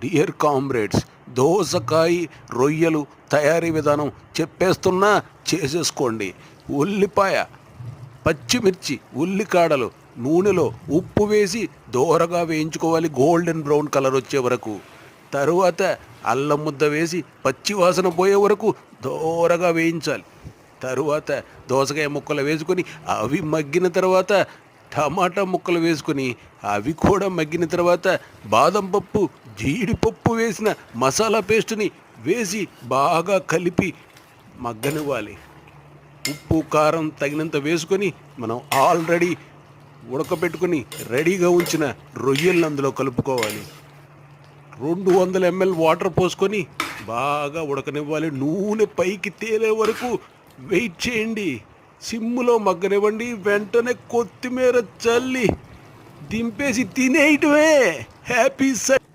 Dear comrades, దోసకాయ రొయ్యలు తయారీ విధానం చెప్పేస్తున్నా, చేసేసుకోండి. ఉల్లిపాయ, పచ్చిమిర్చి, ఉల్లికాడలు నూనెలో ఉప్పు వేసి దోరగా వేయించుకోవాలి, గోల్డెన్ బ్రౌన్ కలర్ వచ్చే వరకు. తరువాత అల్లం ముద్ద వేసి పచ్చివాసన పోయే వరకు దోరగా వేయించాలి. తరువాత దోసకాయ ముక్కలు వేసుకొని అవి మగ్గిన తర్వాత టమాటా ముక్కలు వేసుకొని అవి కూడా మగ్గిన తర్వాత బాదం పప్పు, జీడిపప్పు వేసిన మసాలా పేస్ట్ని వేసి బాగా కలిపి మగ్గనివ్వాలి. ఉప్పు కారం తగినంత వేసుకొని మనం ఆల్రెడీ ఉడకబెట్టుకొని రెడీగా ఉంచిన రొయ్యలను అందులో కలుపుకోవాలి. 200 ml వాటర్ పోసుకొని బాగా ఉడకనివ్వాలి. నూనె పైకి తేలే వరకు వెయిట్ చేయండి. సిమ్ములో మగ్గనివ్వండి. వెంటనే కొత్తిమీర చల్లి దింపేసి తినేయటమే. హ్యాపీ